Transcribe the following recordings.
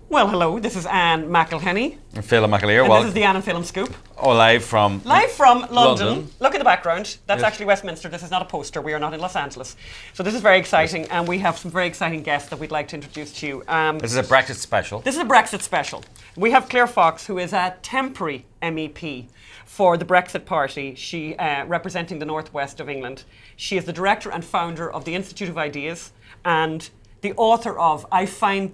Well, hello, this is Ann McElhenney. And Phelim McAleer. And this is the Ann Phelim Scoop. Oh, live from London. Look at the background. That's actually Westminster. This is not a poster. We are not in Los Angeles. So this is very exciting, and we have some very exciting guests that we'd like to introduce to you. This is a Brexit special. This is a Brexit special. We have Claire Fox, who is a temporary MEP for the Brexit Party. She representing the northwest of England. She is the director and founder of the Institute of Ideas and the author of I Find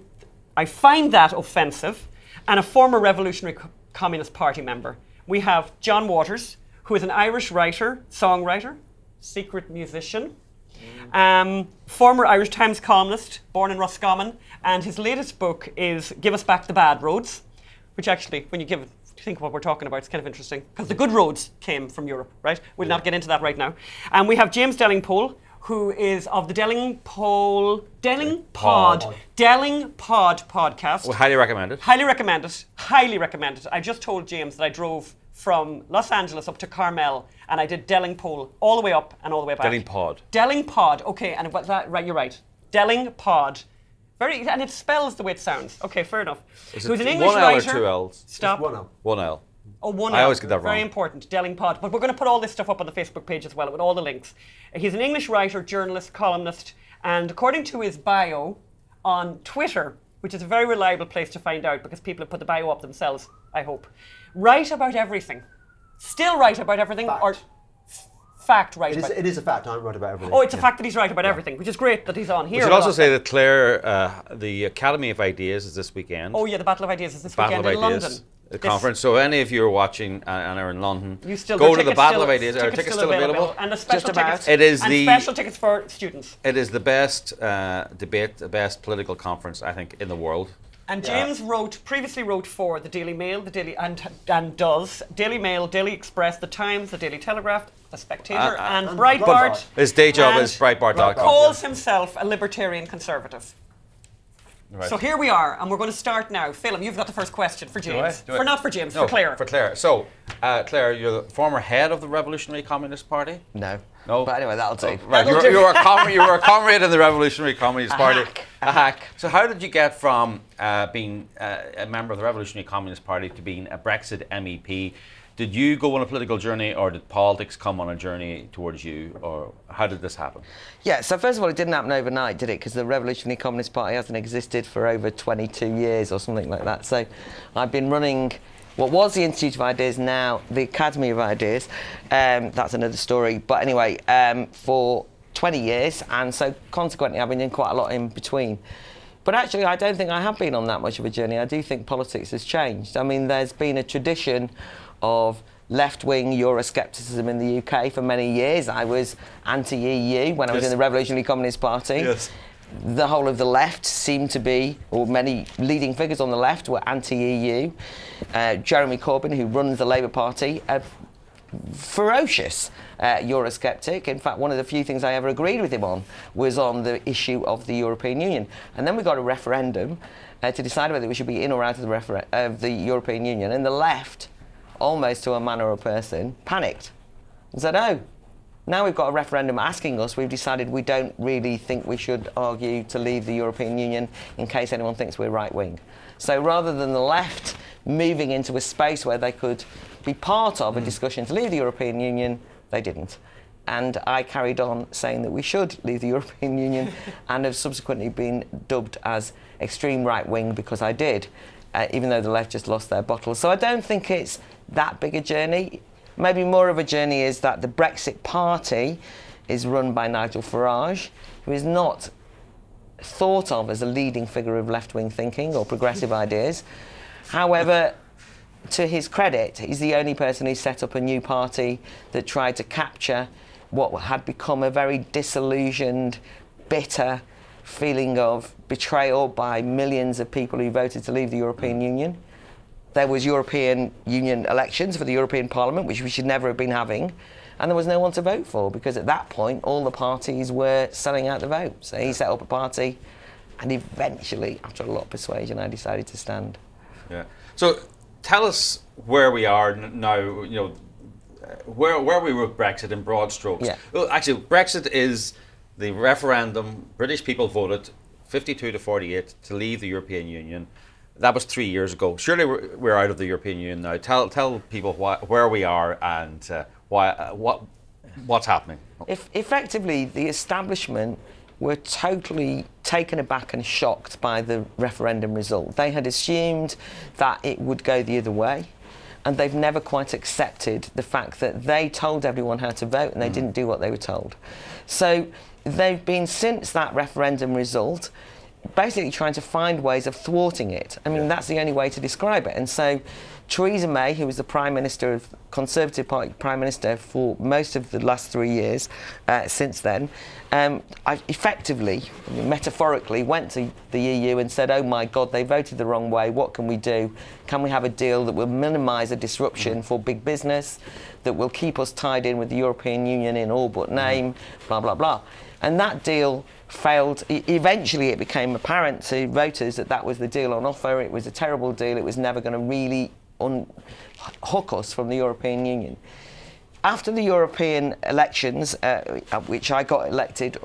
That Offensive, and a former Revolutionary Communist Party member. We have John Waters, who is an Irish writer, songwriter, secret musician, former Irish Times columnist, born in Roscommon, and his latest book is Give Us Back the Bad Roads, which actually, when you think of what we're talking about, it's kind of interesting, because the good roads came from Europe, right? We'll not get into that right now. And we have James Delingpole, who is of the Delingpod podcast. Well, highly recommend it. Highly recommend it. Highly recommend it. I just told James that I drove from Los Angeles up to Carmel, and I did Delingpole all the way up and all the way back. Delingpod. Okay, and what's that? Right, you're right. Delingpod. And it spells the way it sounds. Okay, fair enough. Is Who's it an English one L writer? or two L's? Stop. One L. One L. Oh, one L. I always get that wrong. Very important, Delingpod. But we're going to put all this stuff up on the Facebook page as well, with all the links. He's an English writer, journalist, columnist, and according to his bio on Twitter, which is a very reliable place to find out because people have put the bio up themselves, I hope, write about everything. Still write about everything? Fact. Or fact right about It is a fact. I'm right about everything. Oh, it's a fact that he's right about everything, which is great that he's on here. We should also say that Claire, the Academy of Ideas is this weekend. Oh yeah, the Battle of Ideas is this weekend in London. The conference. So any of you are watching and are in London, go to the Battle of Ideas. Are tickets still available? And the special tickets. Special tickets for students. It is the best debate, the best political conference, I think, in the world. And James previously wrote for the Daily Mail, Daily Mail, Daily Express, the Times, the Daily Telegraph, the Spectator, and Breitbart. His day job is Breitbart.com. Calls himself a libertarian conservative. Right. So here we are, and we're going to start now. Phelim, you've got the first question for James. Not for James, for Claire. For Claire. So, Claire, you're the former head of the Revolutionary Communist Party? No. No? But anyway, that'll do. Right, you were a comrade in the Revolutionary Communist Party. A hack. So how did you get from being a member of the Revolutionary Communist Party to being a Brexit MEP? Did you go on a political journey, or did politics come on a journey towards you, or how did this happen? Yeah, so first of all, it didn't happen overnight, did it? Because the Revolutionary Communist Party hasn't existed for over 22 years or something like that. So I've been running what was the Institute of Ideas, now the Academy of Ideas. That's another story. But anyway, for 20 years, and so consequently I've been doing quite a lot in between. But actually, I don't think I have been on that much of a journey. I do think politics has changed. I mean, there's been a tradition of left-wing Euroscepticism in the UK for many years. I was anti-EU when I was in the Revolutionary Communist Party. Yes. The whole of the left seemed to be, or many leading figures on the left were anti-EU. Jeremy Corbyn, who runs the Labour Party, a ferocious Eurosceptic. In fact, one of the few things I ever agreed with him on was on the issue of the European Union. And then we got a referendum to decide whether we should be in or out of the European Union. And the left, almost to a man or a person, panicked and said, oh, now we've got a referendum asking us, we've decided we don't really think we should argue to leave the European Union in case anyone thinks we're right-wing. So rather than the left moving into a space where they could be part of a discussion to leave the European Union, they didn't. And I carried on saying that we should leave the European Union and have subsequently been dubbed as extreme right-wing because I did, even though the left just lost their bottle. So I don't think it's that big a journey. Maybe more of a journey is that the Brexit Party is run by Nigel Farage, who is not thought of as a leading figure of left-wing thinking or progressive ideas. However, to his credit, he's the only person who set up a new party that tried to capture what had become a very disillusioned, bitter feeling of betrayal by millions of people who voted to leave the European Union. There was European Union elections for the European Parliament, which we should never have been having, and there was no one to vote for because at that point all the parties were selling out the vote. So he set up a party, and eventually, after a lot of persuasion, I decided to stand. Yeah. So tell us where we are now. You know, where we were with Brexit in broad strokes. Yeah. Well, actually, Brexit is the referendum. British people voted 52 to 48 to leave the European Union. That was 3 years ago. Surely we're out of the European Union now. Tell people where we are and what's happening. Effectively, the establishment were totally taken aback and shocked by the referendum result. They had assumed that it would go the other way, and they've never quite accepted the fact that they told everyone how to vote and they didn't do what they were told. So they've been, since that referendum result, basically trying to find ways of thwarting it. I mean, that's the only way to describe it. And so Theresa May, who was the Prime Minister of Conservative Party Prime Minister for most of the last 3 years since then, effectively, metaphorically, went to the EU and said, oh my God, they voted the wrong way, what can we do? Can we have a deal that will minimise the disruption for big business, that will keep us tied in with the European Union in all but name, blah, blah, blah. And that deal failed. Eventually it became apparent to voters that that was the deal on offer. It was a terrible deal. It was never going to really unhook us from the European Union. After the European elections, which I got elected,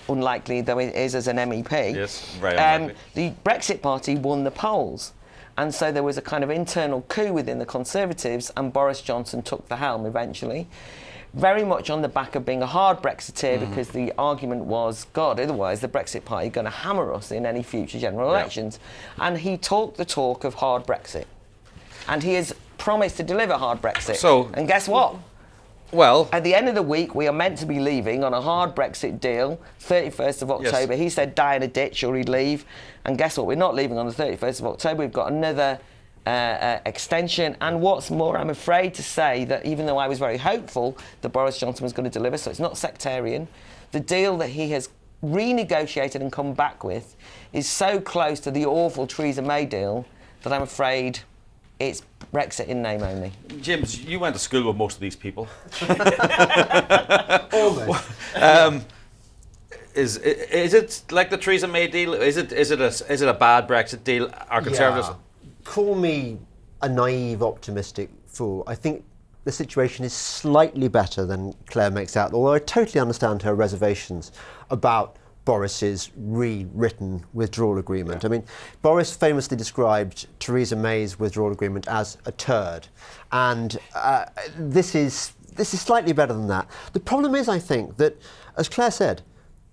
unlikely though it is as an MEP, yes, very unlikely. The Brexit Party won the polls. And so there was a kind of internal coup within the Conservatives, and Boris Johnson took the helm eventually, very much on the back of being a hard Brexiteer, because the argument was, God, otherwise the Brexit Party are going to hammer us in any future general elections. And he talked the talk of hard Brexit. And he has promised to deliver hard Brexit. So, and guess what? Well, at the end of the week, we are meant to be leaving on a hard Brexit deal, 31st of October. Yes. He said die in a ditch or he'd leave. And guess what? We're not leaving on the 31st of October. We've got another extension. And what's more, I'm afraid to say that even though I was very hopeful that Boris Johnson was going to deliver, so it's not sectarian, the deal that he has renegotiated and come back with is so close to the awful Theresa May deal that I'm afraid it's Brexit in name only. James, you went to school with most of these people. Almost. Is it like the Theresa May deal? Is it a bad Brexit deal? Are Conservatives? Yeah. Call me a naive, optimistic fool. I think the situation is slightly better than Claire makes out, although I totally understand her reservations about Boris's rewritten withdrawal agreement. I mean, Boris famously described Theresa May's withdrawal agreement as a turd, and this is slightly better than that. The problem is, I think, that, as Claire said,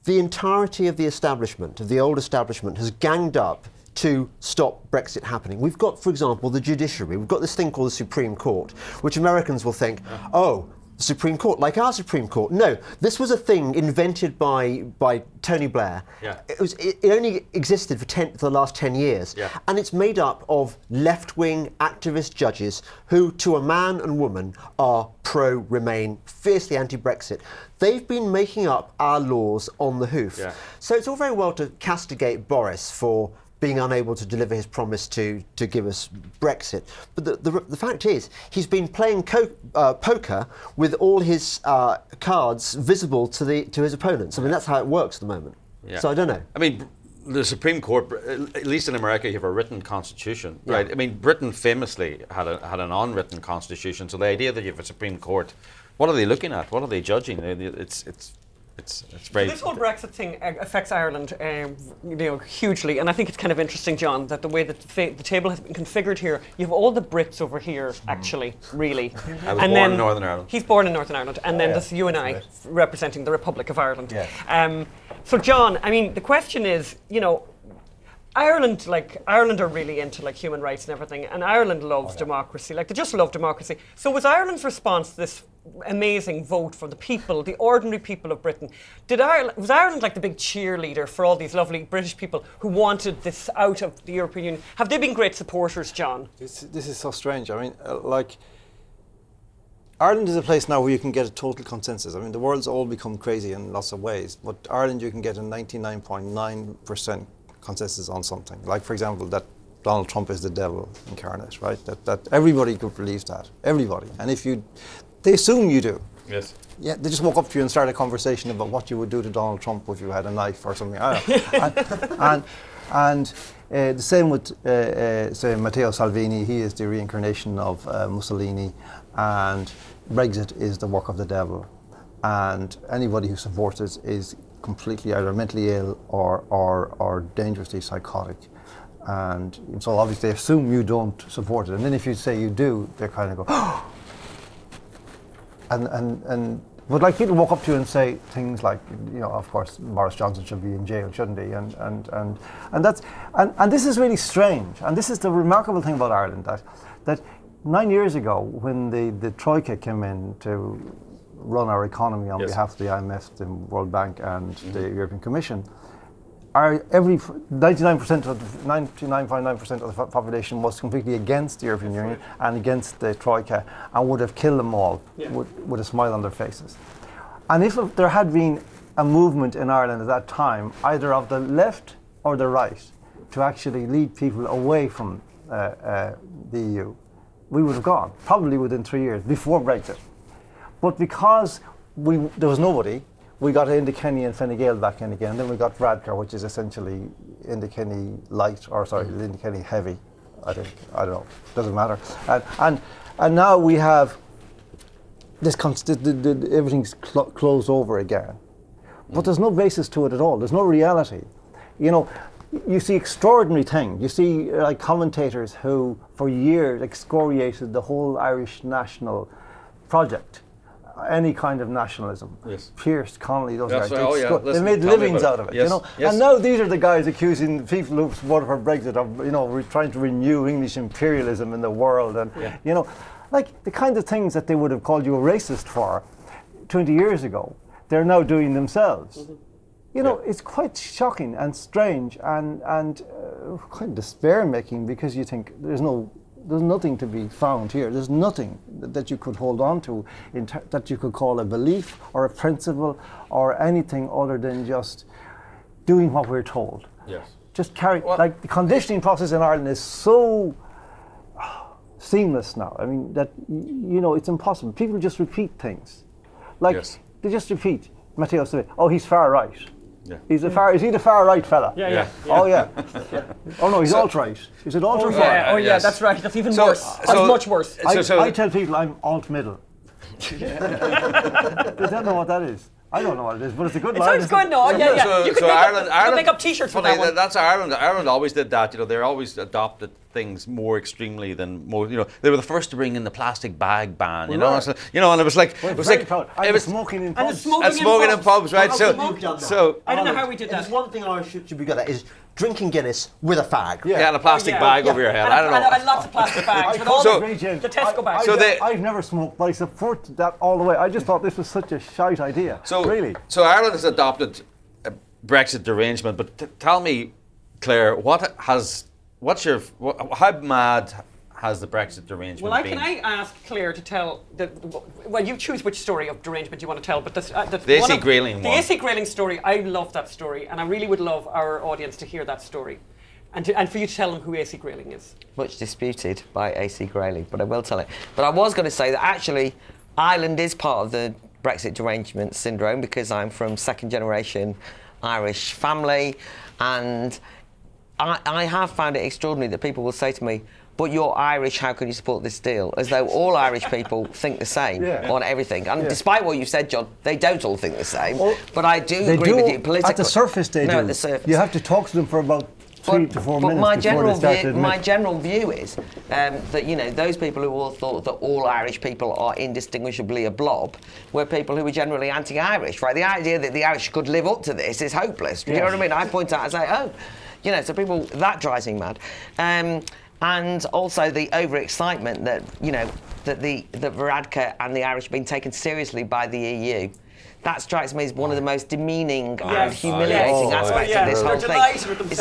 the entirety of the establishment, of the old establishment, has ganged up to stop Brexit happening. We've got, for example, the judiciary. We've got this thing called the Supreme Court, which Americans will think, oh, the Supreme Court, like our Supreme Court. No, this was a thing invented by Tony Blair. Yeah. It only existed for the last 10 years. Yeah. And it's made up of left-wing activist judges who, to a man and woman, are pro-Remain, fiercely anti-Brexit. They've been making up our laws on the hoof. Yeah. So it's all very well to castigate Boris for being unable to deliver his promise to give us Brexit. But the fact is, he's been playing poker with all his cards visible to his opponents. I mean, that's how it works at the moment. Yeah. So I don't know. I mean, the Supreme Court, at least in America, you have a written constitution, right? I mean, Britain famously had an unwritten constitution. So the idea that you have a Supreme Court, what are they looking at? What are they judging? It's very. This whole Brexit thing affects Ireland, hugely, and I think it's kind of interesting, John, that the way that the table has been configured here, you have all the Brits over here, actually, really. I was born in Northern Ireland. He's born in Northern Ireland, and then there's you and I representing the Republic of Ireland. Yeah. So, John, I mean, the question is, Ireland are really into human rights and everything, and Ireland loves democracy. They just love democracy. So was Ireland's response to this amazing vote for the people, the ordinary people of Britain? Was Ireland the big cheerleader for all these lovely British people who wanted this out of the European Union? Have they been great supporters, John? This is so strange. I mean, Ireland is a place now where you can get a total consensus. I mean, the world's all become crazy in lots of ways, but Ireland you can get a 99.9% consensus on something. Like, for example, that Donald Trump is the devil incarnate, right? That everybody could believe that. Everybody. And they assume you do. Yes. Yeah, they just walk up to you and start a conversation about what you would do to Donald Trump if you had a knife or something. I don't know. and the same with, say, Matteo Salvini. He is the reincarnation of Mussolini, and Brexit is the work of the devil. And anybody who supports it is completely either mentally ill or dangerously psychotic. And so obviously they assume you don't support it. And then if you say you do, they kind of go, oh! And but like people walk up to you and say things like, of course Boris Johnson should be in jail, shouldn't he? And this is really strange. And this is the remarkable thing about Ireland, that 9 years ago, when the Troika came in to run our economy on behalf of the IMF, the World Bank, and the European Commission, 99.9% of the population was completely against the European Union and against the Troika, and would have killed them all with a smile on their faces. And if there had been a movement in Ireland at that time, either of the left or the right, to actually lead people away from the EU, we would have gone, probably within 3 years, before Brexit. But because there was nobody, we got Enda Kenny and Fine Gael back in again. Then we got Radcar, which is essentially Enda Kenny light, or sorry, Enda Kenny heavy. I don't know. Doesn't matter. And now we have this everything's closed over again. But there's no basis to it at all. There's no reality. You see extraordinary things. You see like commentators who, for years, excoriated the whole Irish national project. Any kind of nationalism. Yes. Pierce, Connolly, those guys. Listen, they made livings out of it, Yes. Yes. And now these are the guys accusing people who voted for Brexit of, trying to renew English imperialism in the world. And, like the kind of things that they would have called you a racist for 20 years ago, they're now doing themselves. Mm-hmm. It's quite shocking and strange and quite despair-making, because you think there's nothing to be found here. There's nothing that you could hold on to that you could call a belief or a principle or anything other than just doing what we're told. Yes. Just like the conditioning process in Ireland is so seamless now. I mean, that, it's impossible. People just repeat things. Like, they just repeat. Matteo said, oh, he's far right. Yeah. Is he the far right fella? Yeah. Oh yeah. Oh no, he's alt-right. Is it alt or far? Oh yeah, that's right. That's even worse. That's much worse. I tell people I'm alt-middle. They don't know what that is. I don't know what it is, but it's a good line. Sounds good, no? Yeah. You could make up T-shirts with that one. That's Ireland. Ireland always did that. They always adopted things more extremely than most. They were the first to bring in the plastic bag ban. And it was like smoking in and pubs. Smoking in pubs, right? So I don't know how we did that. There's one thing I should be good at is drinking Guinness with a fag. Yeah, and a plastic bag over your head. I don't know. And lots of plastic bags. With all the Tesco bags. I've never smoked, but I support that all the way. I just thought this was such a shite idea. So Ireland has adopted Brexit derangement, but tell me, Claire, how mad has the Brexit derangement been? Can I ask Claire to tell you choose which story of derangement you want to tell, but the AC Grayling one. The AC Grayling story, I love that story, and I really would love our audience to hear that story, and for you to tell them who AC Grayling is. Much disputed by AC Grayling, but I will tell it. But I was going to say that actually Ireland is part of the Brexit derangement syndrome, because I'm from second generation Irish family, and I have found it extraordinary that people will say to me, but you're Irish, how can you support this deal? As though all Irish people think the same on everything. And despite what you said, John, they don't all think the same. But I do agree with you politically. At the surface they do. At the surface. You have to talk to them for about 3 to 4 minutes my before they start to admit. My general view is that, those people who all thought that all Irish people are indistinguishably a blob were people who were generally anti-Irish, right? The idea that the Irish could live up to this is hopeless. Do you know what I mean? I point out and say, so people, that drives me mad. And also the overexcitement that Varadkar and the Irish have been taken seriously by the EU. That strikes me as one of the most demeaning and humiliating aspects of this whole thing.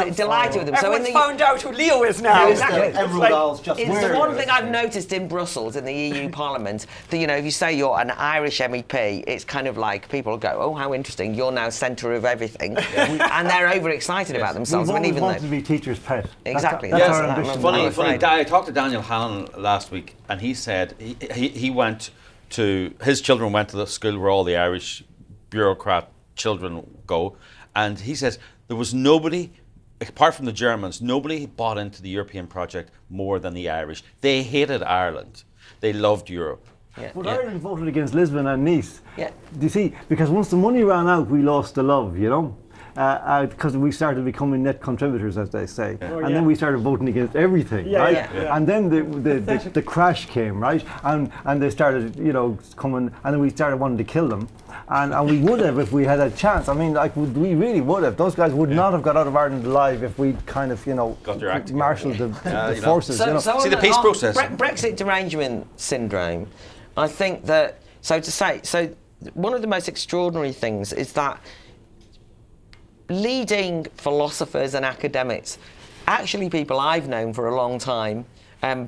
It's delighted with them. Everyone's found out who Leo is now. Exactly. It's the one thing I've noticed in Brussels, in the EU Parliament, that if you say you're an Irish MEP, it's kind of like people go, "Oh, how interesting! You're now centre of everything," and they're overexcited about themselves. We've always wanted to be teachers' pet. Exactly. That's our ambition. Funny. I talked to Daniel Hannon last week, and he said he went to his children went to the school where all the Irish bureaucrat children go, and he says there was nobody, apart from the Germans, nobody bought into the European project more than the Irish. They hated Ireland. They loved Europe. But Ireland voted against Lisbon and Nice. Yeah. Do you see? Because once the money ran out, we lost the love, because we started becoming net contributors, as they say, and then we started voting against everything, right? And then the crash came, right? And they started, coming, and then we started wanting to kill them, and we would have if we had a chance. I mean, we really would have. Those guys would not have got out of Ireland alive if we'd kind of, marshalled the forces. So See the peace process. Brexit derangement syndrome. I think that one of the most extraordinary things is that leading philosophers and academics, actually people I've known for a long time,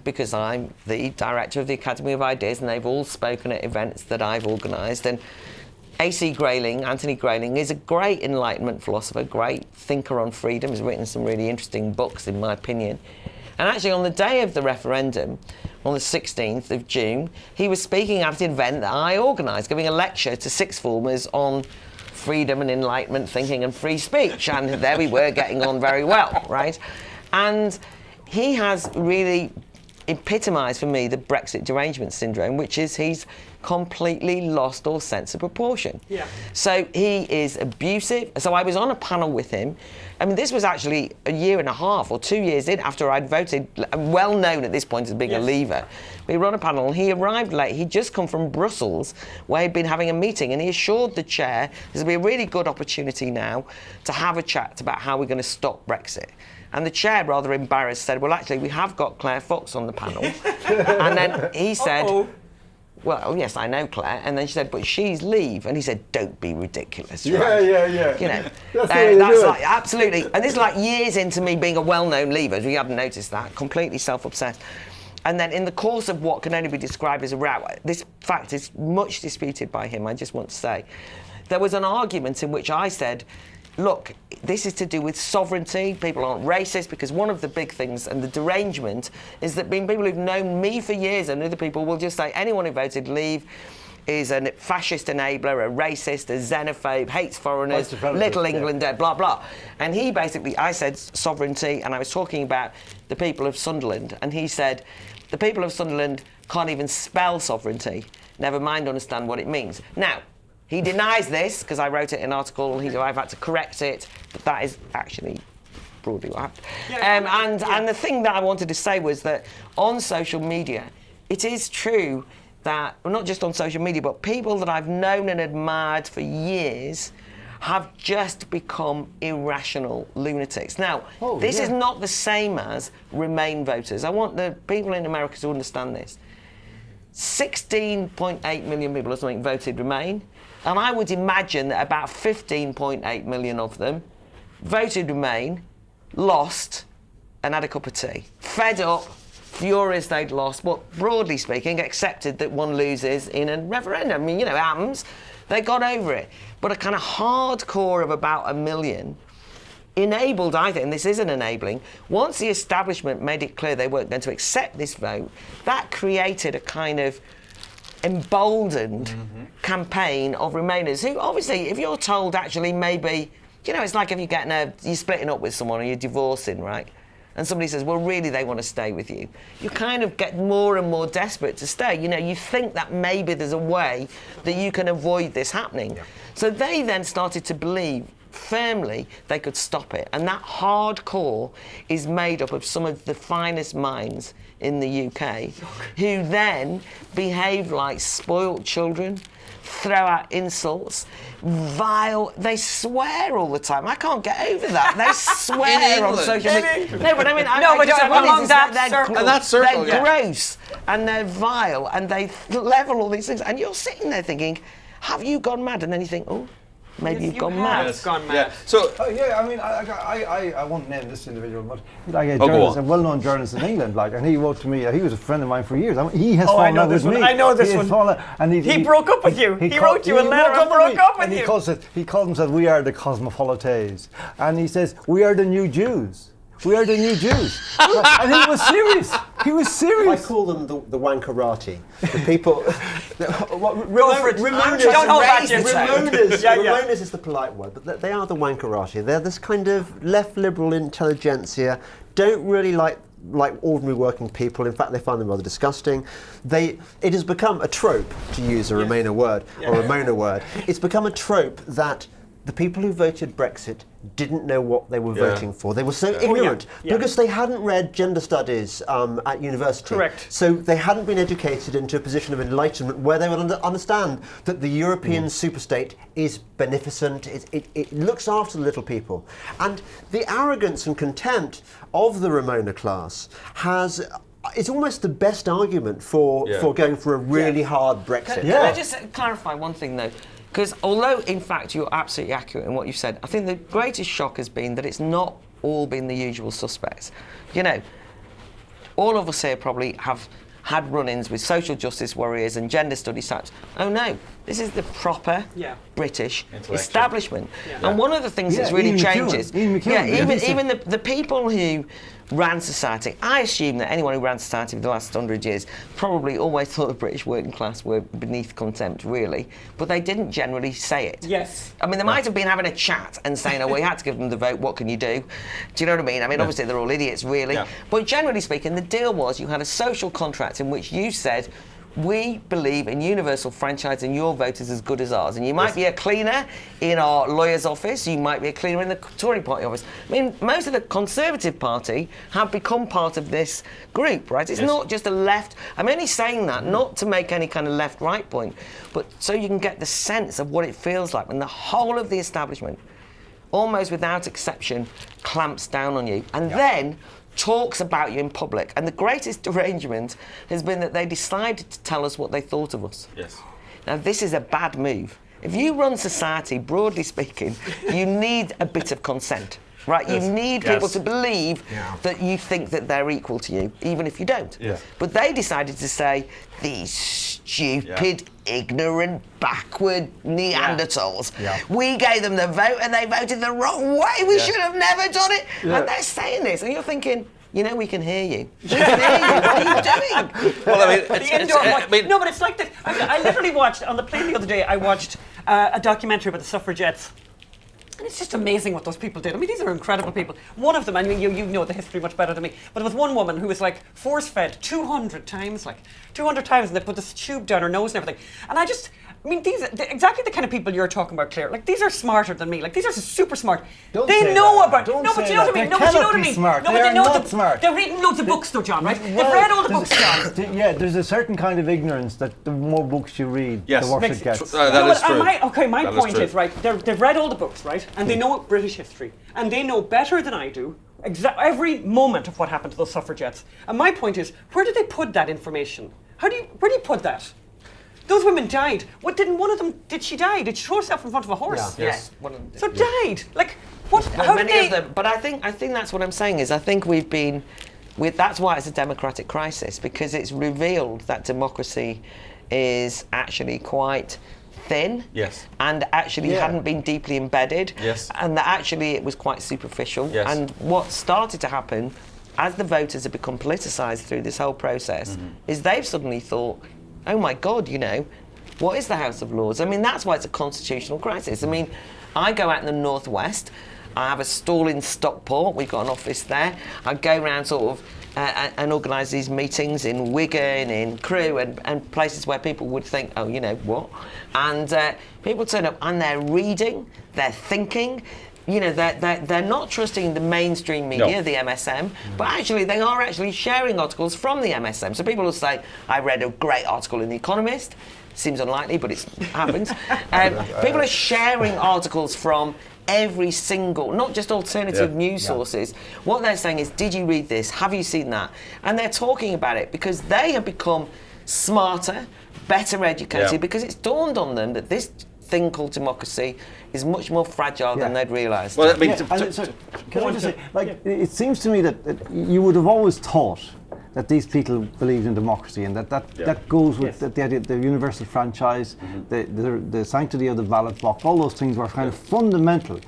because I'm the director of the Academy of Ideas, and they've all spoken at events that I've organised. And AC Grayling, Anthony Grayling, is a great Enlightenment philosopher, great thinker on freedom. He's written some really interesting books, in my opinion. And actually, on the day of the referendum, on the 16th of June, he was speaking at an event that I organised, giving a lecture to sixth formers on freedom and Enlightenment thinking and free speech. And there we were, getting on very well, right? And he has really epitomised for me the Brexit derangement syndrome, which is he's completely lost all sense of proportion. Yeah. So he is abusive. So I was on a panel with him. I mean, this was actually a year and a half or 2 years in after I'd voted, well known at this point as being a leaver. We were on a panel and he arrived late. He'd just come from Brussels where he'd been having a meeting, and he assured the chair there's going to be a really good opportunity now to have a chat about how we're going to stop Brexit. And the chair, rather embarrassed, said, well, actually, we have got Claire Fox on the panel. And then he said, well, yes, I know Claire. And then she said, but she's leave. And he said, don't be ridiculous. Right? Yeah. That's like, absolutely. And this is like years into me being a well-known leaver. We hadn't noticed that. Completely self-obsessed. And then in the course of what can only be described as a row, this fact is much disputed by him, I just want to say. There was an argument in which I said, look, this is to do with sovereignty. People aren't racist, because one of the big things, and the derangement, is that being people who've known me for years and other people will just say anyone who voted leave is a fascist enabler, a racist, a xenophobe, hates foreigners, little Englander, blah, blah. And he basically, I said sovereignty, and I was talking about the people of Sunderland, and he said, the people of Sunderland can't even spell sovereignty, never mind understand what it means. Now, he denies this, because I wrote it in an article, I've had to correct it, but that is actually broadly what happened. And the thing that I wanted to say was that on social media, it is true that, well, not just on social media, but people that I've known and admired for years have just become irrational lunatics. Now, this is not the same as Remain voters. I want the people in America to understand this. 16.8 million people or something voted Remain. And I would imagine that about 15.8 million of them voted Remain, lost, and had a cup of tea. Fed up, furious they'd lost, but broadly speaking, accepted that one loses in a referendum. I mean, it happens. They got over it. But a kind of hardcore of about 1 million enabled, I think, and this isn't enabling, once the establishment made it clear they weren't going to accept this vote, that created a kind of emboldened campaign of Remainers who, obviously, if you're told actually maybe, it's like if you're splitting up with someone or you're divorcing, right? And somebody says, well, really, they want to stay with you. You kind of get more and more desperate to stay. You think that maybe there's a way that you can avoid this happening. Yeah. So they then started to believe firmly they could stop it. And that hardcore is made up of some of the finest minds in the UK who then behave like spoilt children, throw out insults, vile. They swear all the time. I can't get over that. They swear on social media. No, but I mean, they're gross and they're vile and they level all these things. And you're sitting there thinking, have you gone mad? And then you think, oh, maybe you've gone mad. Yes, gone mad. Yeah. So, I won't name this individual, but like a journalist, a well-known journalist in England, and he wrote to me. He was a friend of mine for years. He has fallen out with me. I know this one. He broke up with you. He wrote you a letter and broke up with you. He calls himself, we are the cosmopolites, and he says, we are the new Jews. We are the new Jews. And he was serious. He was serious. I call them the wankerati. The people... Ramoners is the polite word, but they are the wankerati. They're this kind of left liberal intelligentsia, don't really like ordinary working people. In fact, they find them rather disgusting. It has become a trope, to use a Remainer word, or Ramona word. It's become a trope that the people who voted Brexit didn't know what they were Yeah. voting for. They were so ignorant Yeah. because they hadn't read gender studies at university. Correct. So they hadn't been educated into a position of enlightenment where they would understand that the European superstate is beneficent, it looks after the little people. And the arrogance and contempt of the Ramona class it's almost the best argument for going for a really hard Brexit. Can I just clarify one thing though? Because although, in fact, you're absolutely accurate in what you've said, I think the greatest shock has been that it's not all been the usual suspects. You know, all of us here probably have had run-ins with social justice warriors and gender studies types. Oh no, this is the proper British establishment. Yeah. And one of the things that's really changes, even the people who ran society, I assume that anyone who ran society for the last 100 years probably always thought the British working class were beneath contempt, really, but they didn't generally say it. Yes. I mean, they might have been having a chat and saying, oh, we had to give them the vote, what can you do? Do you know what I mean? I mean, obviously they're all idiots, really. Yeah. But generally speaking, the deal was you had a social contract in which you said, we believe in universal franchise and your vote is as good as ours. And you might be a cleaner in our lawyer's office, you might be a cleaner in the Tory party office. I mean, most of the Conservative Party have become part of this group, right? It's not just a left. I'm only saying that not to make any kind of left-right point, but so you can get the sense of what it feels like when the whole of the establishment, almost without exception, clamps down on you. And then talks about you in public. And the greatest derangement has been that they decided to tell us what they thought of us. Yes. Now, this is a bad move. If you run society, broadly speaking, you need a bit of consent, right? You need people to believe that you think that they're equal to you, even if you don't. Yeah. But they decided to say, these stupid, ignorant, backward Neanderthals. We gave them the vote and they voted the wrong way. We should have never done it. And they're saying this, and you're thinking, you know, we can hear you. We can hear you. What are you doing? Well, I mean, No, but it's like this. I literally watched, on the plane the other day, I watched a documentary about the suffragettes. And it's just amazing what those people did. I mean, these are incredible people. One of them, I mean, you know the history much better than me, but there was one woman who was like force-fed 200 times, and they put this tube down her nose and everything. And I mean, these are exactly the kind of people you're talking about, Claire. Like, these are smarter than me. Like, these are super smart. They know about. No, but you know what I mean. No, but you know what I mean. Smart. No, they but they are know not smart. They're reading loads of books, though, John. Right? They've read all the books, John. Yeah, there's a certain kind of ignorance that the more books you read, the worse it gets. That is true. My point is, right, they've read all the books, right, and they know British history, and they know better than I do every moment of what happened to those suffragettes. And my point is, where did they put that information? Where do you put that? Those women died. Did she die? Did she throw herself in front of a horse? Yeah. Yes. One of them did. So died. Like, what? Well, how many did they? of them. But I think that's what I'm saying is I think we've been. That's why it's a democratic crisis, because it's revealed that democracy is actually quite thin. Yes. And actually hadn't been deeply embedded. Yes. And that actually it was quite superficial. Yes. And what started to happen as the voters have become politicised through this whole process is they've suddenly thought, oh my God, you know, what is the House of Lords? I mean, that's why it's a constitutional crisis. I mean, I go out in the northwest, I have a stall in Stockport, we've got an office there. I go around sort of and organise these meetings in Wigan, in Crewe, and places where people would think, oh, you know, what? And people turn up and they're reading, they're thinking, you know, they're not trusting the mainstream media, the MSM, but actually they are actually sharing articles from the MSM. So people will say, I read a great article in The Economist. Seems unlikely, but it happens. People are sharing articles from every single, not just alternative news sources. What they're saying is, did you read this? Have you seen that? And they're talking about it because they have become smarter, better educated, because it's dawned on them that this thing called democracy is much more fragile than they'd realised. Well, I mean, can I just say, it seems to me that you would have always thought that these people believed in democracy, and that goes with the idea, the universal franchise, the sanctity of the ballot box, all those things were kind of fundamental.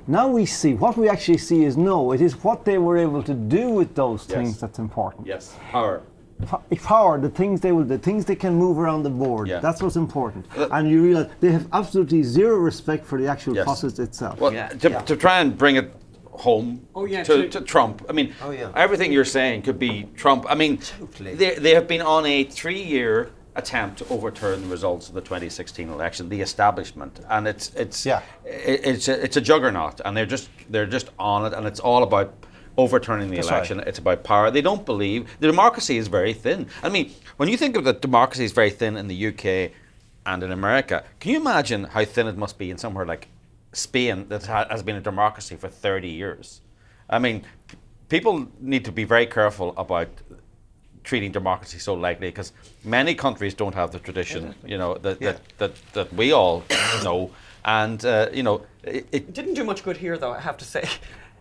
Now we see, what we actually see is it is what they were able to do with those things that's important. Yes, power. Power, the things they can move around the board, that's what's important. And you realise they have absolutely zero respect for the actual process itself. Well, to try and bring it home to Trump, I mean, everything you're saying could be Trump. I mean, they have been on a 3-year attempt to overturn the results of the 2016 election, the establishment, and it's a juggernaut, and they're just on it, and it's all about overturning the election. It's about power. They don't believe the democracy is very thin. I mean, when you think of the democracy is very thin in the UK and in America, can you imagine how thin it must be in somewhere like Spain that has been a democracy for 30 years? I mean, people need to be very careful about treating democracy so lightly, because many countries don't have the tradition, that we all know, and it didn't do much good here, though, I have to say.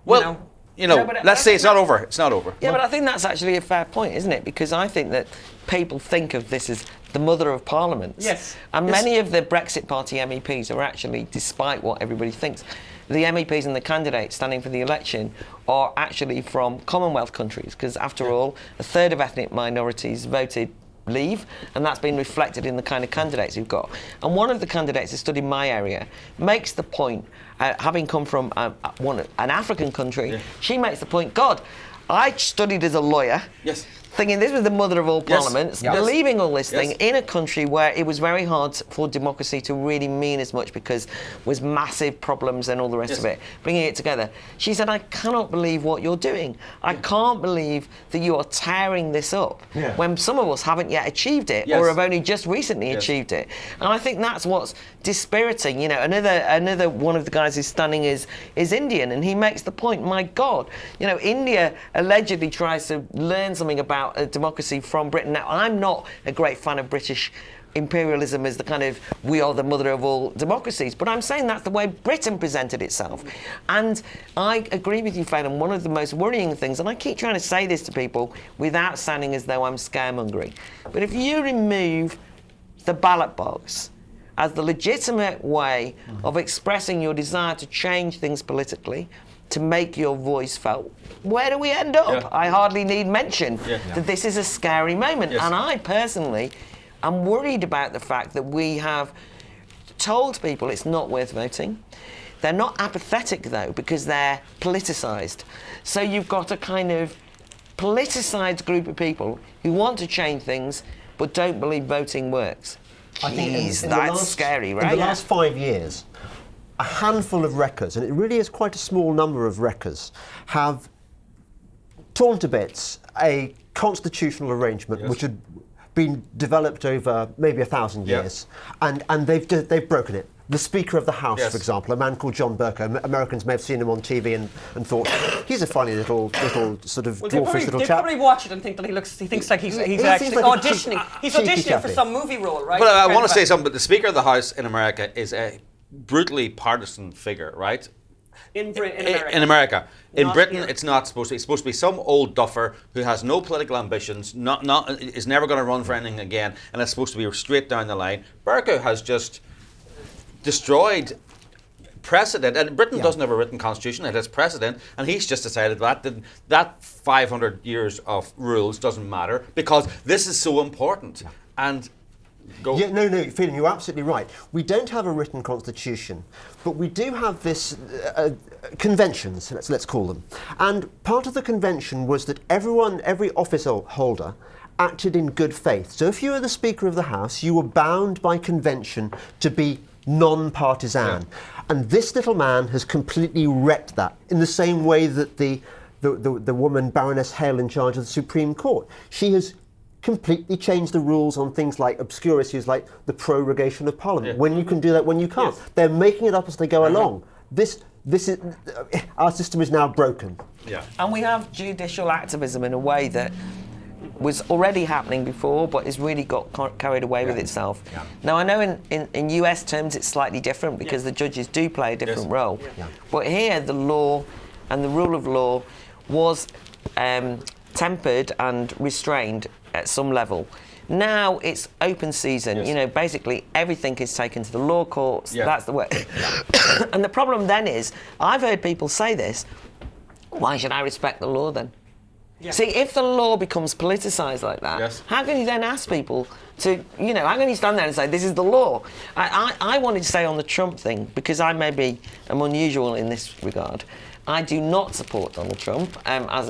Well, let's say it's not over. It's not over. Yeah, but I think that's actually a fair point, isn't it? Because I think that people think of this as the mother of parliaments. Yes. And many of the Brexit Party MEPs are actually, despite what everybody thinks, the MEPs and the candidates standing for the election are actually from Commonwealth countries, because after all, a third of ethnic minorities voted Leave, and that's been reflected in the kind of candidates we've got. And one of the candidates that stood in my area makes the point, having come from an African country, she makes the point, God, I studied as a lawyer, thinking this was the mother of all parliaments, believing all this thing in a country where it was very hard for democracy to really mean as much because there was massive problems and all the rest of it, bringing it together. She said, I cannot believe what you're doing. I can't believe that you are tearing this up when some of us haven't yet achieved it or have only just recently achieved it. And I think that's what's dispiriting. Another one of the guys who's standing is Indian, and he makes the point, my God, India allegedly tries to learn something about democracy from Britain. Now, I'm not a great fan of British imperialism as the kind of we are the mother of all democracies, but I'm saying that's the way Britain presented itself. And I agree with you, Phelim, one of the most worrying things, and I keep trying to say this to people without sounding as though I'm scaremongering, but if you remove the ballot box as the legitimate way of expressing your desire to change things politically, to make your voice felt, where do we end up? I hardly need mention that this is a scary moment. And I personally am worried about the fact that we have told people it's not worth voting. They're not apathetic, though, because they're politicised. So you've got a kind of politicised group of people who want to change things but don't believe voting works. I think that's scary, right? In the last 5 years, a handful of wreckers, and it really is quite a small number of wreckers, have torn to bits a constitutional arrangement which had been developed over maybe 1,000 years, and they've broken it. The Speaker of the House, for example, a man called John Burko. Americans may have seen him on TV and thought, he's a funny little sort of dwarfish little chap. They probably watch it and think that he thinks like he's actually auditioning. He's auditioning for some movie role, right? But I want to say something. But the Speaker of the House in America is a brutally partisan figure, right? In America. In America. In Not Britain, here. it's not supposed to be. It's supposed to be some old duffer who has no political ambitions, is never going to run for anything again, and it's supposed to be straight down the line. Burko has just destroyed precedent, and Britain doesn't have a written constitution, it has precedent, and he's just decided that 500 years of rules doesn't matter because this is so important. And go. Yeah, no, Phelim, you're absolutely right. We don't have a written constitution, but we do have this conventions, let's call them. And part of the convention was that every office holder acted in good faith. So if you were the Speaker of the House, you were bound by convention to be non-partisan. And this little man has completely wrecked that, in the same way that the woman Baroness Hale in charge of the Supreme Court. She has completely changed the rules on things like obscure issues like the prorogation of Parliament, when you can do that, when you can't. They're making it up as they go along. This is our system is now broken. And we have judicial activism in a way that was already happening before, but has really got carried away with itself. Now, I know in US terms it's slightly different because the judges do play a different role. But here, the law and the rule of law was tempered and restrained at some level. Now it's open season. Basically everything is taken to the law courts. That's the way. And the problem then is, I've heard people say this, why should I respect the law then? See, if the law becomes politicised like that, how can you then ask people to, how can you stand there and say, this is the law? I wanted to say on the Trump thing, because I maybe am unusual in this regard, I do not support Donald Trump, I've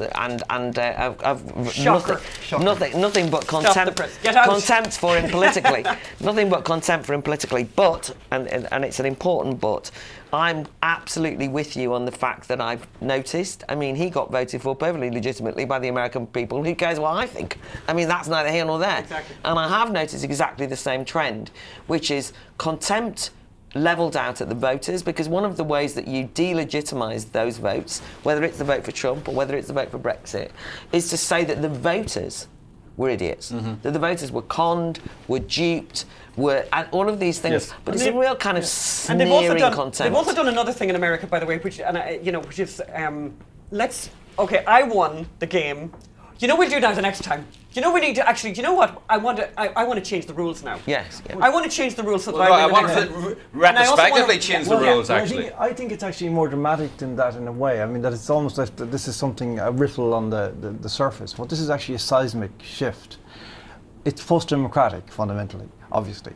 Shocker. nothing but Stop the contempt, press. Get out. contempt for him politically. Nothing but contempt for him politically. But, and it's an important but, I'm absolutely with you on the fact that I've noticed. I mean, he got voted for perfectly legitimately by the American people. Who cares what I think? I mean, that's neither here nor there. Exactly. And I have noticed exactly the same trend, which is contempt levelled out at the voters, because one of the ways that you delegitimise those votes, whether it's the vote for Trump or whether it's the vote for Brexit, is to say that the voters were idiots, that the voters were conned, were duped, and all of these things. Yes. But it's a real kind of And they've sneering also contempt. done another thing in America, by the way, which is I won the game. We'll do that the next time. We need to actually. You know what? I want to change the rules now. Yes. Yeah. I want to change the rules so that I I win want the next to time. retrospectively change the rules, Well, actually. I think it's actually more dramatic than that in a way. I mean, that it's almost like this is something, a ripple on the surface. But this is actually a seismic shift. It's post-democratic, fundamentally, obviously.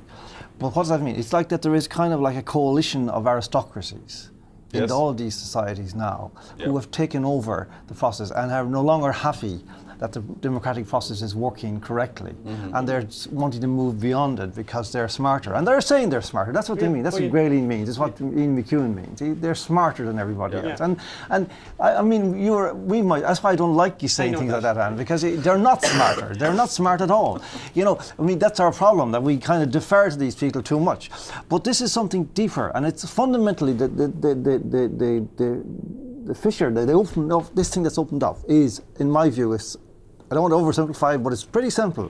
But what does that mean? It's like that there is kind of like a coalition of aristocracies in Yes. all these societies now Yep. who have taken over the process and are no longer happy that the democratic process is working correctly, and they're wanting to move beyond it because they're smarter. And they're saying they're smarter. That's what they mean. That's what Grayling means. It's what Ian McEwan means. They're smarter than everybody else. And I mean, we might. That's why I don't like you saying things like that, Anne, because they're not smarter. They're not smart at all. I mean, that's our problem, that we kind of defer to these people too much. But this is something deeper, and it's fundamentally the fissure, the open up. This thing that's opened up is, in my view, is. I don't want to oversimplify, but it's pretty simple.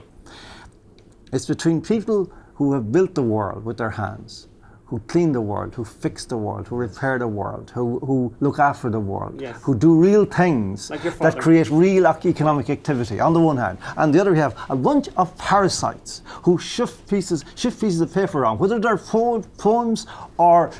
It's between people who have built the world with their hands, who clean the world, who fix the world, who repair the world, who look after the world, Yes. who do real things Like your that father. create real economic activity, on the one hand. And the other, we have a bunch of parasites who shift pieces of paper around, whether they're poems or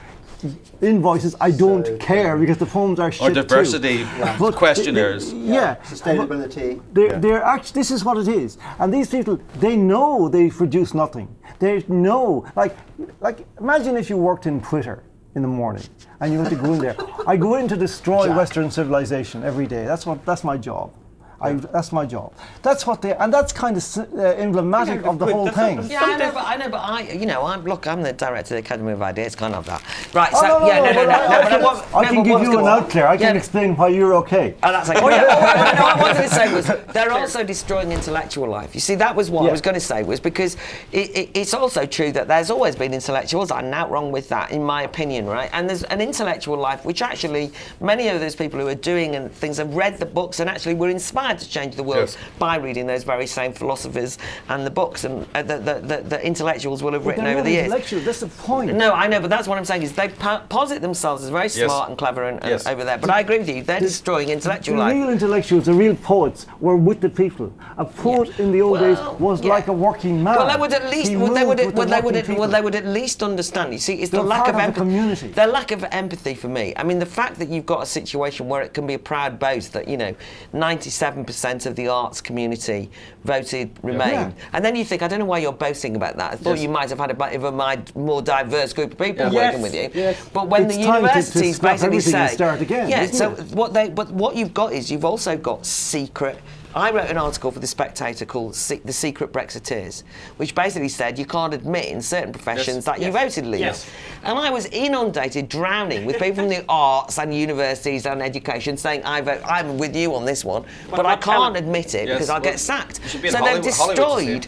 invoices, I don't care, because the poems are shit Or diversity too. But questionnaires. Sustainability. They're actually, this is what it is. And these people, they know they produce nothing. They know, like imagine if you worked in Twitter in the morning and you had to go in there. I go in to destroy Western civilization every day. That's my job. That's my job. That's what and that's kind of emblematic of the whole thing. Yeah, I know, but I'm the director of the Academy of Ideas, can't have that. Right, I can give you an outclear. I can explain why you're okay. Oh, that's like, what I wanted to say was they're also destroying intellectual life. You see, that was what I was going to say, was because it's also true that there's always been intellectuals. I'm not wrong with that, in my opinion, right? And there's an intellectual life which actually many of those people who are doing and things have read the books and actually were inspired to change the world by reading those very same philosophers and the books and the intellectuals will have written over the years. That's the point. No, I know, but that's what I'm saying is they posit themselves as very smart and clever and over there. But I agree with you, they're destroying intellectual life. The real intellectuals, the real poets, were with the people. A poet in the old days was like a working man. Well, they would at least they would at least understand. You see, it's the lack of empathy. Community. The lack of empathy for me. I mean, the fact that you've got a situation where it can be a proud boast that 97% of the arts community voted Remain, and then you think, I don't know why you're boasting about that. I thought you might have had a bit of a more diverse group of people working with you. Yes. But when It's the time to universities scrap basically everything and say, start again, isn't it? what you've got is you've also got secret. I wrote an article for The Spectator called The Secret Brexiteers, which basically said you can't admit in certain professions that you voted Leave. Yes. And I was inundated, drowning with people from the arts and universities and education saying, I'm with you on this one, but I can't admit it because I'll get sacked. So they've destroyed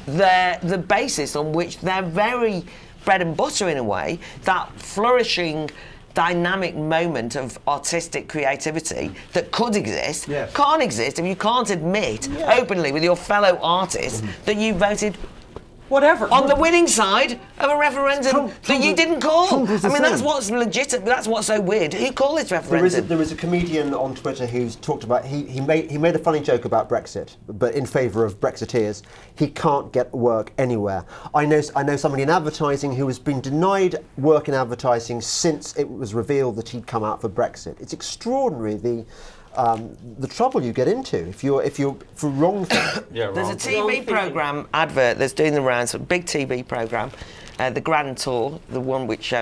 the basis on which they're very bread and butter in a way, that flourishing dynamic moment of artistic creativity that could exist can't exist if you can't admit openly with your fellow artists that you voted on the winning side of a referendum that you didn't call. I mean, that's what's legitimate. That's what's so weird. Who called this referendum? There is a comedian on Twitter who's talked about he made a funny joke about Brexit, but in favour of Brexiteers. He can't get work anywhere. I know somebody in advertising who has been denied work in advertising since it was revealed that he'd come out for Brexit. It's extraordinary the trouble you get into if you're for wrong things. There's a TV programme advert that's doing the rounds, a big TV programme, the Grand Tour, the one which,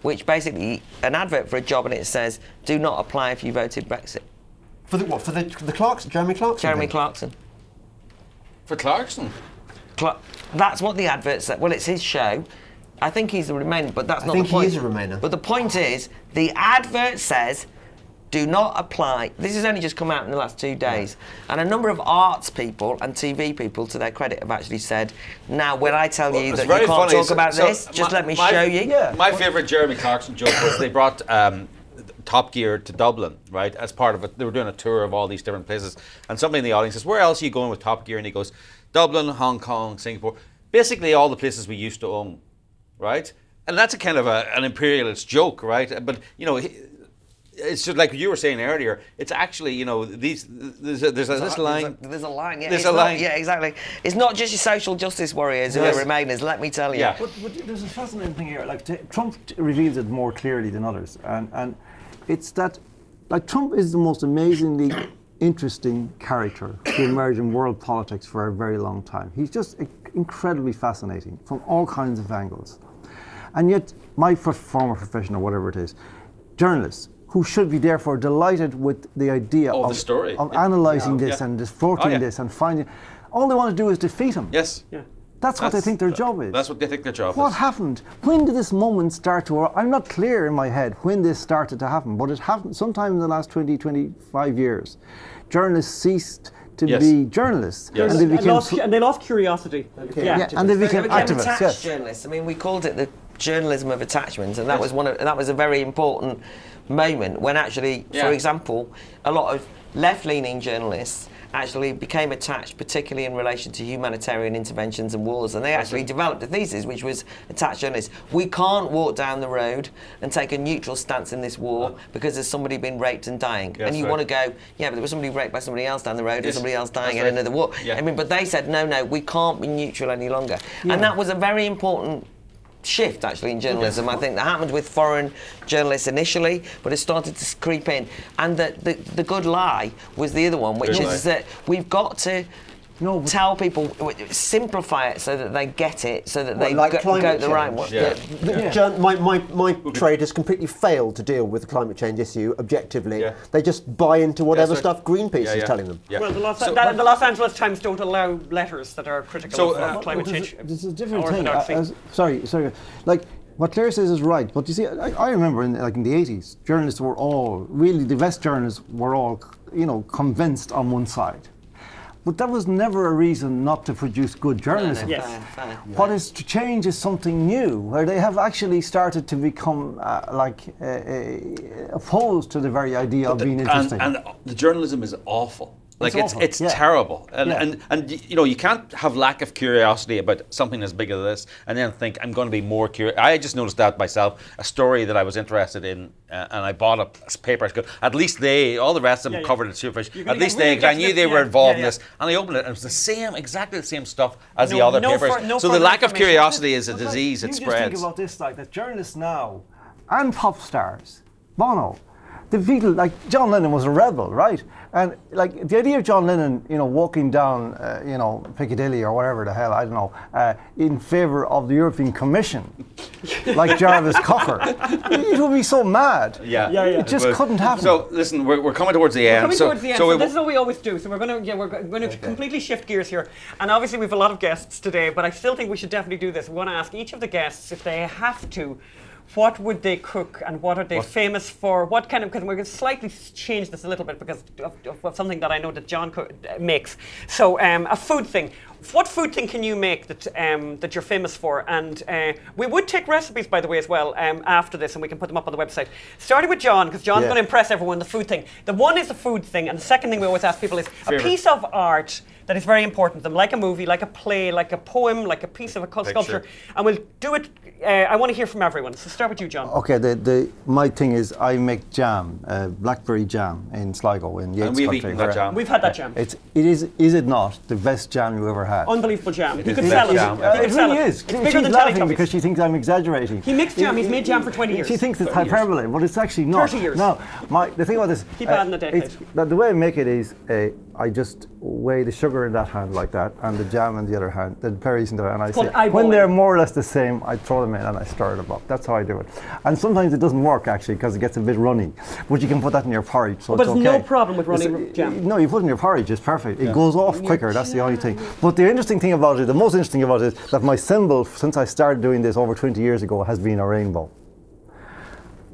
which basically an advert for a job, and it says, "Do not apply if you voted Brexit." For the what? For the Clarkson, Jeremy Clarkson? Jeremy thing? Clarkson. For Clarkson? That's what the advert said. Well, it's his show. I think he's a Remainer, but that's not think the point. he is a Remainer. But the point is, the advert says, do not apply. This has only just come out in the last 2 days. And a number of arts people and TV people, to their credit, have actually said, now, when I tell you that you can't talk about this, just let me show you. Yeah. My favourite Jeremy Clarkson joke was they brought Top Gear to Dublin, right, as part of it. They were doing a tour of all these different places. And somebody in the audience says, where else are you going with Top Gear? And he goes, Dublin, Hong Kong, Singapore. Basically all the places we used to own, right? And that's a kind of an imperialist joke, right? But, you know, it's just like you were saying earlier. It's actually, you know, there's this line. There's a line. Yeah, There's a line. Yeah, exactly. It's not just your social justice warriors who are Remainers. Let me tell you. Yeah. But there's a fascinating thing here. Like Trump reveals it more clearly than others, and it's that, like, Trump is the most amazingly interesting character to emerge in world politics for a very long time. He's just incredibly fascinating from all kinds of angles, and yet my former profession, or whatever it is, journalists, who should be therefore delighted with the idea the story. of analysing this and distorting this and finding, all they want to do is defeat him. Yes. Yeah. That's what they think their job is. That's what they think their job What is. happened? When did this moment start to, I'm not clear in my head when this started to happen, but it happened sometime in the last 20, 25 years. Journalists ceased to be journalists. Yes. And they became, and they lost curiosity. and they became activists. attached Yes. journalists. I mean, we called it the journalism of attachment, and that was that was a very important moment when actually, for example, a lot of left-leaning journalists actually became attached, particularly in relation to humanitarian interventions and wars, and they actually developed a thesis which was attached journalists. We can't walk down the road and take a neutral stance in this war because there's somebody been raped and dying. And you want to go, yeah, but there was somebody raped by somebody else down the road and somebody else dying in another war. Yeah. I mean, but they said, no, we can't be neutral any longer. And that was a very important shift actually in journalism. I think that happened with foreign journalists initially, but it started to creep in. And the good lie was the other one, which is that we've got to tell people, simplify it so that they get it, so that they go the right way. My trade has completely failed to deal with the climate change issue objectively. Yeah. They just buy into whatever stuff Greenpeace is telling them. Yeah. Well, the Los Angeles Times don't allow letters that are critical of climate change. This is a different thing. Sorry. Like, what Claire says is right, but you see, I remember in the 80s, journalists were all, really the best journalists were all, convinced on one side. But that was never a reason not to produce good journalism. Yes. What is to change is something new, where they have actually started to become opposed to the very idea of being interesting. And the journalism is awful. Like it's Yeah. terrible, and you can't have lack of curiosity about something as big as this, and then think I'm going to be more curious. I just noticed that myself. A story that I was interested in, and I bought a paper. I go, at least all the rest of them covered it superfish. At least I knew they were involved in this, and I opened it, and it was exactly the same stuff as the other papers. So the lack of curiosity is a disease. It You spreads. just think about this, like that journalists now, and pop stars, Bono. The people, like John Lennon was a rebel, right? And like the idea of John Lennon, walking down, Piccadilly or whatever the hell, I don't know, in favour of the European Commission, like Jarvis Cocker, it would be so mad. Yeah. It just couldn't happen. So listen, we're coming towards the end. So this is what we always do. So we're going to completely shift gears here, and obviously we have a lot of guests today, but I still think we should definitely do this. We want to ask each of the guests if they have to. What would they cook, and what are they famous for? What kind of? Because we're going to slightly change this a little bit because of something that I know that John makes. So a food thing. What food thing can you make that you're famous for? And we would take recipes, by the way, as well after this, and we can put them up on the website. Starting with John, because John's going to impress everyone. The food thing. The one is the food thing, and the second thing we always ask people is a piece of art that is very important to them, like a movie, like a play, like a poem, like a piece of a sculpture. And we'll do it. I want to hear from everyone. So start with you, John. Okay, my thing is I make jam, blackberry jam in Sligo in Yates and we've country. eaten that jam. We've had that jam. Is it not the best jam you ever had? Unbelievable jam. You is could the sell best it. jam. It really is. It's bigger She's than laughing Teletubbies. because she thinks I'm exaggerating. He makes jam. He's made jam for 20 years. She thinks it's hyperbole, but it's actually not. 30 years. No, the thing about this. Keep adding a decade. The way I make it is I just weigh the sugar in that hand like that, and the jam in the other hand, the berries in the other, and I called say, eyeballing. when they're more or less the same, I throw them in and I stir them up. That's how I do it. And sometimes it doesn't work actually because it gets a bit runny, but you can put that in your porridge, so But it's there's okay. no problem with runny jam. No, you put it in your porridge, it's perfect. It goes off quicker, that's the only thing. But the interesting thing about it, the most interesting about it, is that my symbol, since I started doing this over 20 years ago, has been a rainbow.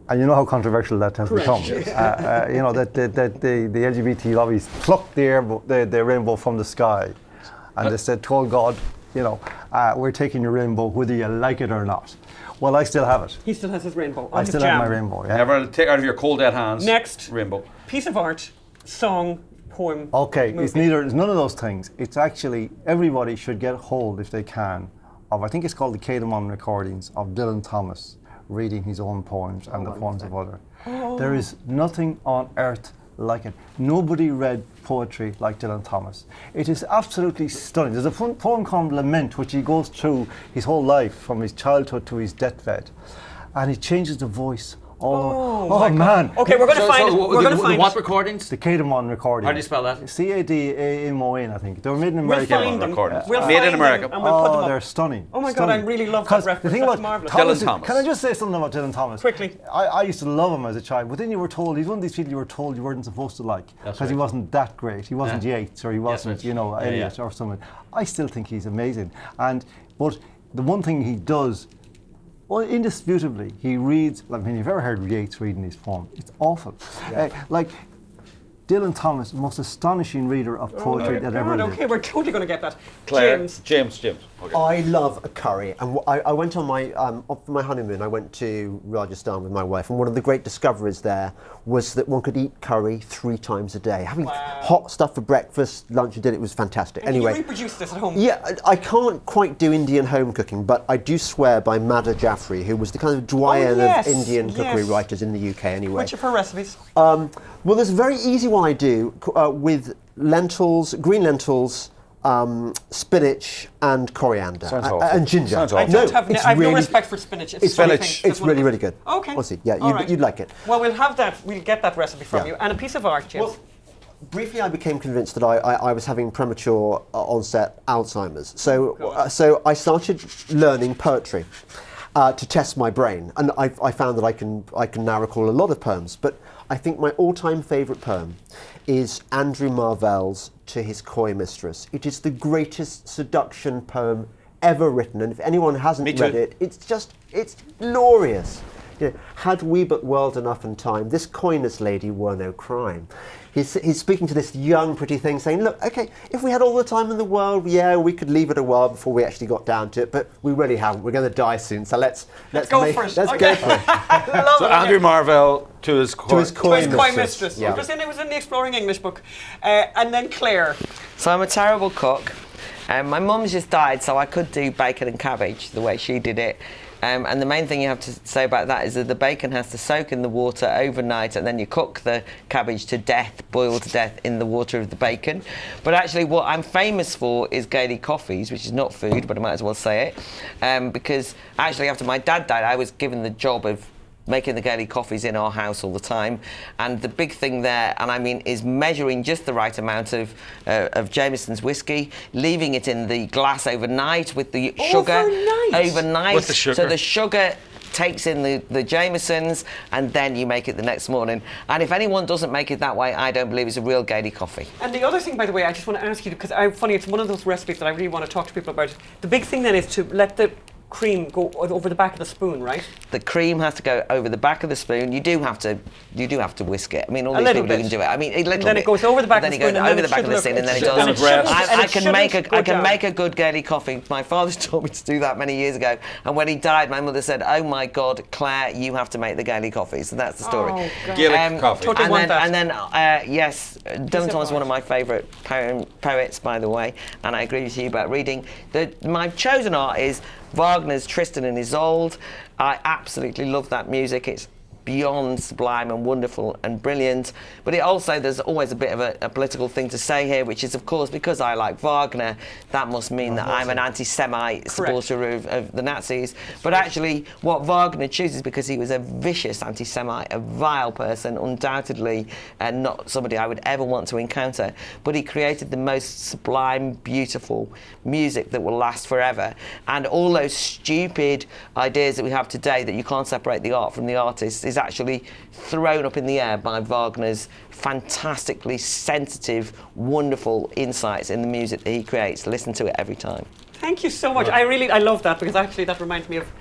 And you know how controversial that has become. You know, that the LGBT lobbies plucked the rainbow from the sky. And they said, told God, you know, we're taking your rainbow whether you like it or not. Well, I still have it. He still has his rainbow. I still have my rainbow, yeah. Never take out of your cold dead hands. Next. Rainbow. Piece of art, song, poem. Okay, movie. it's none of those things. It's actually, everybody should get hold, if they can, of, I think it's called the cardamom recordings of Dylan Thomas reading his own poems and the poems of others. There is nothing on earth like it. Nobody read poetry like Dylan Thomas. It is absolutely stunning. There's a poem called Lament, which he goes through his whole life, from his childhood to his deathbed, and he changes the voice. Oh man! Okay, we're going to find it. We're going to find what it. recordings? The cardamom recording. How do you spell that? Cadamon, I think. They were made in We'll America. find them. recordings. We'll Made in find America. them and we'll put them up. They're stunning. Oh my God, Stunning. I really love that 'Cause reference. The thing That's about marvellous. Dylan Thomas. Can I just say something about Dylan Thomas? Quickly. I used to love him as a child, but then you were told, he's one of these people you were told you weren't supposed to like, because he wasn't that great. He wasn't Yeats, or he wasn't, right. you know, Yeah, Eliot yeah. or someone. I still think he's amazing. But the one thing he does, well, indisputably, he reads, I mean, you've ever heard Yeats reading his poem? It's awful. Like, Dylan Thomas, most astonishing reader of poetry that ever lived. Okay, we're totally going to get that. Claire. James. James. Okay. I love a curry, and I went on my honeymoon. I went to Rajasthan with my wife, and one of the great discoveries there was that one could eat curry 3 times a day, having hot stuff for breakfast, lunch, and dinner. It was fantastic. And Anyway, you reproduce this at home. yeah, I can't quite do Indian home cooking, but I do swear by Madha Jaffrey, who was the kind of doyen yes, of Indian cookery yes. writers in the UK. Anyway, Which of her recipes? well, there's a very easy one I do with lentils, green lentils, spinach, and coriander, Sounds awful. and ginger. Sounds I awful. don't have, it's I have no really- respect for spinach. It's funny spinach. thing. It's really, really good. Okay. Honestly, yeah, All right. you'd like it. Well, we'll have that. We'll get that recipe from Yeah. you. And a piece of art, James. Well, briefly, I became convinced that I was having premature onset Alzheimer's. So I started learning poetry to test my brain, and I found that I can now recall a lot of poems. But I think my all-time favourite poem is Andrew Marvell's To His Coy Mistress. It is the greatest seduction poem ever written, and if anyone hasn't Me read too. it, it's glorious. You know, had we but world enough and time, this coyness lady were no crime. He's speaking to this young, pretty thing, saying, look, okay, if we had all the time in the world, yeah, we could leave it a while before we actually got down to it, but we really haven't. We're going to die soon, so let's go for it. Let's Okay. go for it. I love So it. Andrew Marvell to his To his To his coy coy mistress. mistress. Yeah. It was in the Exploring English book. And then Claire. So I'm a terrible cook. My mum's just died, so I could do bacon and cabbage the way she did it. And the main thing you have to say about that is that the bacon has to soak in the water overnight, and then you cook the cabbage to death, boil to death in the water of the bacon. But actually what I'm famous for is Gailey coffees, which is not food, but I might as well say it. Because actually after my dad died, I was given the job of making the Gailey coffees in our house all the time, and the big thing there, and I mean, is measuring just the right amount of Jameson's whiskey, leaving it in the glass overnight with the sugar. Overnight. With the sugar. So the sugar takes in the Jamesons, and then you make it the next morning. And if anyone doesn't make it that way, I don't believe it's a real Gailey coffee. And the other thing, by the way, I just want to ask you, because it's one of those recipes that I really want to talk to people about. The big thing then is to let the cream go over the back of the spoon, right? The cream has to go over the back of the spoon. You do have to whisk it. I mean, all these little people bit. who can do it. I mean, a little And then bit. it goes over the back then of the it spoon, goes and then over it the back of the should spoon, and then it look- does. and it shouldn't- and I it can shouldn't go I can down. make a good Gailey coffee. My father's taught me to do that many years ago. And when he died, my mother said, "Oh my God, Claire, you have to make the Gailey coffee." So that's the story. Oh, God. Gaelic coffee. Totally And want then, that. yes, Dylan Thomas is one of my favourite poets, by the way, and I agree with you about reading. My chosen art is Wagner's Tristan and Isolde. I absolutely love that music. It's beyond sublime and wonderful and brilliant. But it also, there's always a bit of a political thing to say here, which is, of course, because I like Wagner, that must mean that I'm an anti-Semite supporter of the Nazis. But actually, what Wagner chooses, because he was a vicious anti-Semite, a vile person, undoubtedly, and not somebody I would ever want to encounter, but he created the most sublime, beautiful music that will last forever. And all those stupid ideas that we have today that you can't separate the art from the artist is actually thrown up in the air by Wagner's fantastically sensitive, wonderful insights in the music that he creates. Listen to it every time. Thank you so much. I love that, because actually that reminds me of,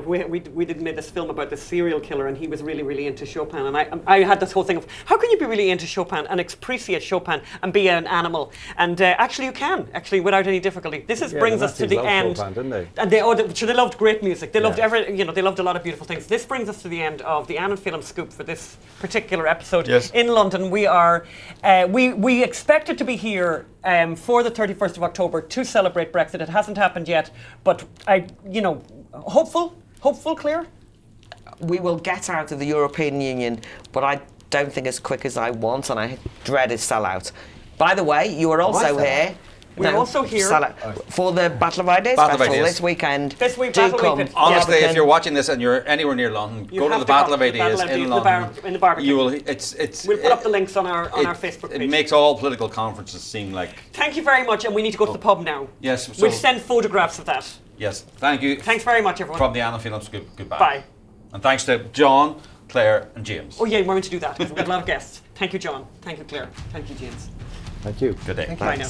we did made this film about this serial killer, and he was really, really into Chopin, and I had this whole thing of, how can you be really into Chopin and appreciate Chopin and be an animal? And actually you can, without any difficulty. This brings us to the end. Chopin, didn't they? And they loved great music. They loved they loved a lot of beautiful things. This brings us to the end of the Ann Phelim Scoop for this particular episode. Yes. In London. We are, we expected to be here for the 31st of October to celebrate Brexit. It hasn't happened yet, but hopeful, Claire? We will get out of the European Union, but I don't think as quick as I want, and I dread a sellout. By the way, you are also here. We're also here for the Battle of Ideas Festival this weekend. This week, do come. Honestly, if you're watching this and you're anywhere near London, go to the Battle of Ideas in London. In the Barbican. You will. We'll put up the links on our Facebook page. It makes all political conferences seem like. Thank you very much, and we need to go to the pub now. Yes. We'll send photographs of that. Yes. Thank you. Thanks very much, everyone. From the Ann Phelim Scoop. Goodbye. Bye. And thanks to John, Claire, and James. Oh yeah, we're going to do that because we've got a lot of guests. Thank you, John. Thank you, Claire. Thank you, James. Thank you. Good day. Bye now.